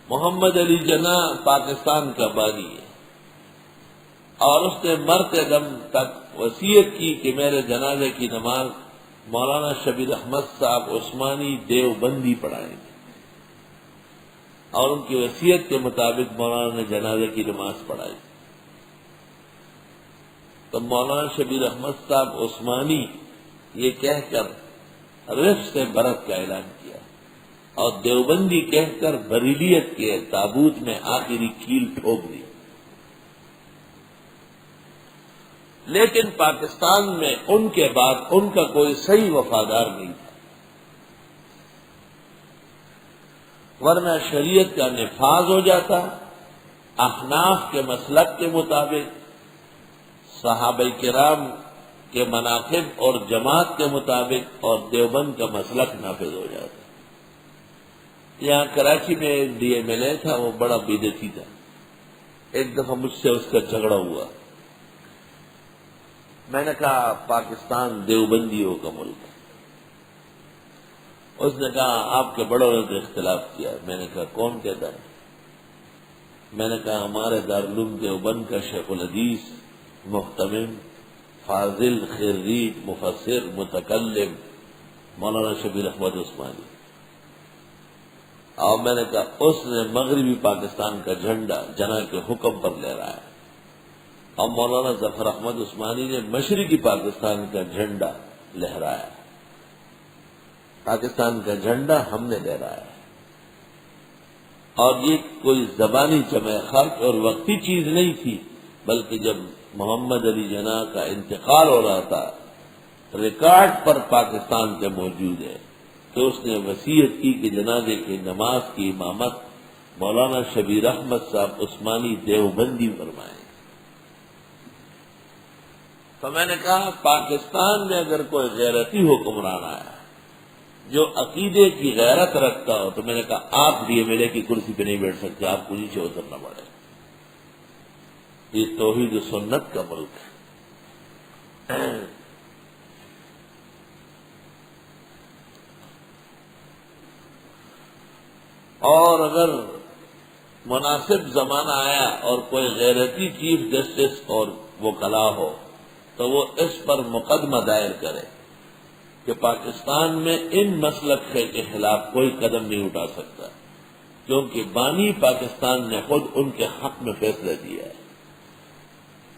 محمد علی جناح پاکستان کا بانی ہے، اور اس نے مرتے دم تک وصیت کی کہ میرے جنازے کی نماز مولانا شبیر احمد صاحب عثمانی دیوبندی پڑھائیں گے، اور ان کی وصیت کے مطابق مولانا نے جنازے کی نماز پڑھائی۔ تو مولانا شبیر احمد صاحب عثمانی یہ کہہ کر رفق سے برت کا اعلان کیا، اور دیوبندی کہہ کر بریلیت کے تابوت میں آخری کیل ٹھوک دی۔ لیکن پاکستان میں ان کے بعد ان کا کوئی صحیح وفادار نہیں تھا، ورنہ شریعت کا نفاذ ہو جاتا، احناف کے مسلک کے مطابق، صحابہ کرام کے مناقب اور جماعت کے مطابق، اور دیوبند کا مسلک نافذ ہو جاتا۔ یہاں کراچی میں ایک ڈی ایم ایل اے تھا، وہ بڑا بدعتی تھا۔ ایک دفعہ مجھ سے اس کا جھگڑا ہوا، میں نے کہا پاکستان دیوبندیوں کا ملک ہے۔ اس نے کہا آپ کے بڑوں نے تو اختلاف کیا۔ میں نے کہا کون کہتا ہے؟ میں نے کہا ہمارے دارالعلوم دیوبند کا شیخ الحدیث، محتمم، فاضل، خريج، مفسر، متکلم مولانا شبیر احمد عثمانی، اور میں نے کہا اس نے مغربی پاکستان کا جھنڈا جناح کے حکم پر لہرایا، اور مولانا ظفر احمد عثمانی نے مشرقی پاکستان کا جھنڈا لہرایا۔ پاکستان کا جھنڈا ہم نے لہرایا، اور یہ کوئی زبانی جمع خرچ اور وقتی چیز نہیں تھی، بلکہ جب محمد علی جناح کا انتقال ہو رہا تھا، ریکارڈ پر پاکستان کے موجود ہے کہ اس نے وصیت کی کہ جنازے کی نماز کی امامت مولانا شبیر احمد صاحب عثمانی دیوبندی فرمائیں۔ تو میں نے کہا پاکستان میں اگر کوئی غیرتی حکمران آیا جو عقیدے کی غیرت رکھتا ہو، تو میں نے کہا آپ ڈی ایم ایل اے کی کرسی پہ نہیں بیٹھ سکتے، آپ کو نیچے اترنا پڑے۔ یہ توحید و سنت کا ملک ہے۔ اور اگر مناسب زمانہ آیا اور کوئی غیرتی چیف جسٹس اور وکلا ہو تو وہ اس پر مقدمہ دائر کرے کہ پاکستان میں ان مسلک کے خلاف کوئی قدم نہیں اٹھا سکتا، کیونکہ بانی پاکستان نے خود ان کے حق میں فیصلہ دیا ہے۔